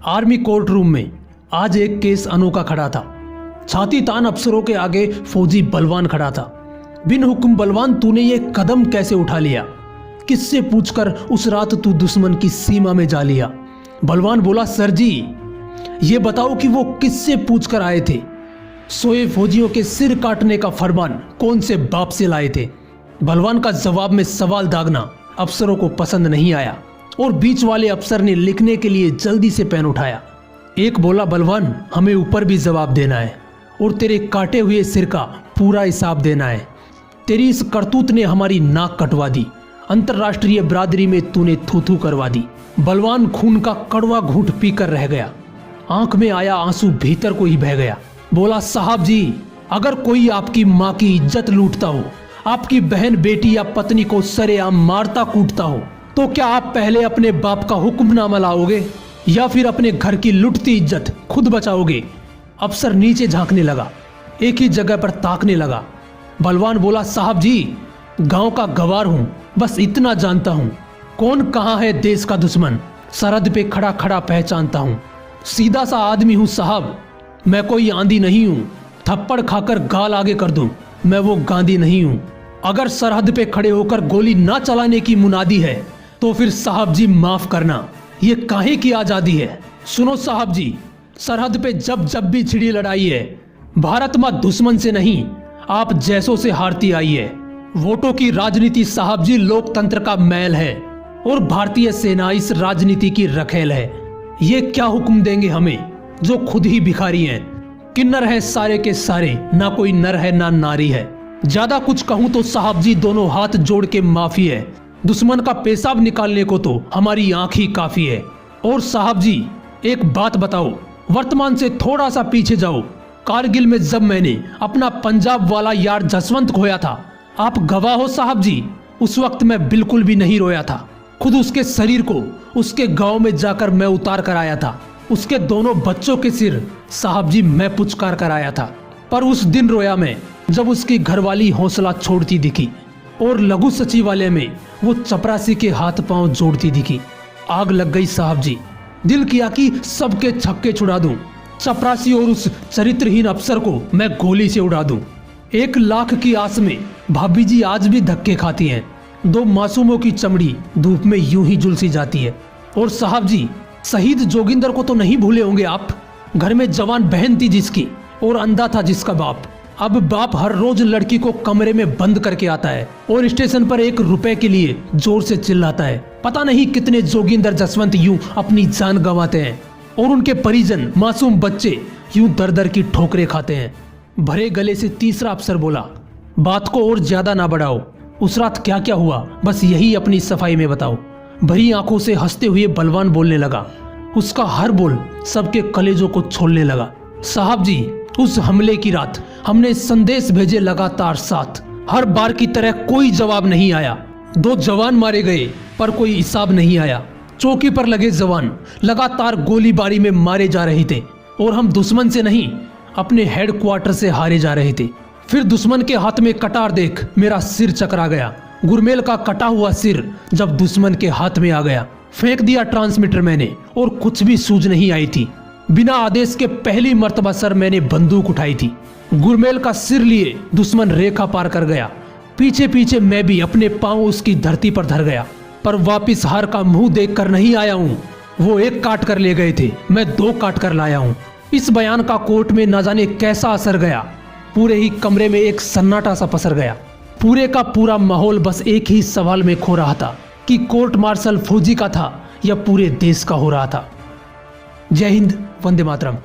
Army court room में आज एक केस अनोखा खड़ा था। छाती तान अफसरों के आगे फौजी बलवान खड़ा था। बिन हुक्म बलवान, तूने ये कदम कैसे उठा लिया? किससे पूछकर उस रात तू दुश्मन की सीमा में जा लिया? बलवान बोला, सर जी ये बताओ कि वो किससे पूछकर आए थे? सोए फौजियों के सिर काटने का फरमान कौन से बाप से लाए थे? बलवान का जवाब में सवाल दागना अफसरों को पसंद नहीं आया और बीच वाले अफसर ने लिखने के लिए जल्दी से पेन उठाया। एक बोला, बलवान हमें ऊपर भी जवाब देना है और तेरे काटे हुए सिर का पूरा हिसाब देना है। तेरी इस करतूत ने हमारी नाक कटवा दी, अंतर्राष्ट्रीय बिरादरी में तूने थू थू करवा दी। बलवान खून का कड़वा घूंट पीकर रह गया। आंख में आया आंसू भीतर को ही बह गया। बोला, साहब जी अगर कोई आपकी माँ की इज्जत लूटता हो, आपकी बहन बेटी या पत्नी को सरेआम मारता कूटता हो, तो क्या आप पहले अपने बाप का हुक्मनामा लाओगे या फिर अपने घर की लुटती इज्जत खुद बचाओगे? अफसर नीचे झांकने लगा, एक ही जगह पर ताकने लगा। बलवान बोला, साहब जी गांव का गवार हूं, बस इतना जानता हूं कौन कहां है देश का दुश्मन सरहद पे खड़ा खड़ा पहचानता हूं। सीधा सा आदमी हूं साहब, मैं कोई आंधी नहीं हूं। थप्पड़ खाकर गाल आगे कर दूं, मैं वो गांधी नहीं हूं। अगर सरहद पे खड़े होकर गोली ना चलाने की मुनादी है तो फिर साहब जी माफ करना, ये काहे की आजादी है? सुनो साहब जी, सरहद पे जब जब भी छिड़ी लड़ाई है, भारत माँ दुश्मन से नहीं आप जैसों से हारती आई है। वोटों की राजनीति साहब जी लोकतंत्र का मैल है और भारतीय सेना इस राजनीति की रखेल है। ये क्या हुक्म देंगे हमें जो खुद ही भिखारी हैं? किन्नर है सारे के सारे, ना कोई नर है ना नारी है। ज्यादा कुछ कहूं तो साहब जी दोनों हाथ जोड़ के माफी है। दुश्मन का पेशाब निकालने को तो हमारी आंख ही काफी है। और साहब जी एक बात बताओ, वर्तमान से थोड़ा सा पीछे जाओ। कारगिल में जब मैंने अपना पंजाब वाला यार जसवंत खोया था, आप गवाह हो साहब जी, उस वक्त मैं बिल्कुल भी नहीं रोया था। खुद उसके शरीर को उसके गांव में जाकर मैं उतार कर आया था। उसके दोनों बच्चों के सिर साहब जी मैं पुचकार कर आया था। पर उस दिन रोया मैं जब उसकी घरवाली हौसला छोड़ती दिखी और लघु सचिवालय में वो चपरासी के हाथ पांव जोड़ती दिखी। आग लग गई साहब जी, दिल किया कि सबके छक्के छुड़ा दूं, चपरासी और उस चरित्रहीन अफसर को मैं गोली से उड़ा दूं। 1 लाख की आस में भाभी जी आज भी धक्के खाती हैं। 2 मासूमों की चमड़ी धूप में यूं ही झुलसी जाती है। और साहब जी शहीद जोगिंदर को तो नहीं भूले होंगे आप? घर में जवान बहन थी जिसकी और अंधा था जिसका बाप। अब बाप हर रोज लड़की को कमरे में बंद करके आता है और स्टेशन पर 1 रुपए के लिए जोर से चिल्लाता है। पता नहीं कितने जोगिंदर जसवंत यूं अपनी जान गंवाते हैं और उनके परिजन मासूम बच्चे यूं दर दर की ठोकरें खाते हैं। भरे गले से तीसरा अफसर बोला, बात को और ज्यादा ना बढ़ाओ, उस रात क्या क्या हुआ बस यही अपनी सफाई में बताओ। भरी आंखों से हंसते हुए बलवान बोलने लगा। उसका हर बोल सबके कलेजों को छोड़ने लगा। साहब जी उस हमले की रात हमने संदेश भेजे लगातार 7। हर बार की तरह कोई जवाब नहीं आया। 2 जवान मारे गए पर कोई हिसाब नहीं आया। चौकी पर लगे जवान लगातार गोलीबारी में मारे जा रहे थे और हम दुश्मन से नहीं अपने हेडक्वार्टर से हारे जा रहे थे। फिर दुश्मन के हाथ में कटार देख मेरा सिर चकरा गया। गुरमेल का कटा हुआ सिर जब दुश्मन के हाथ में आ गया, फेंक दिया ट्रांसमीटर मैंने और कुछ भी सूझ नहीं आई थी। बिना आदेश के पहली मर्तबा सर मैंने बंदूक उठाई थी। गुरमेल का सिर लिए दुश्मन रेखा पार कर गया। पीछे पीछे मैं भी अपने पांव उसकी धरती पर धर गया, पर वापिस हार का मुंह देख कर नहीं आया हूँ। वो 1 काट कर ले गए थे, मैं 2 काट कर लाया हूँ। इस बयान का कोर्ट में न जाने कैसा असर गया। पूरे ही कमरे में एक सन्नाटा सा पसर गया। पूरे का पूरा माहौल बस एक ही सवाल में खो रहा था कि कोर्ट मार्शल फौजी का था या पूरे देश का हो रहा था। जय हिंद, वंदे मातरम।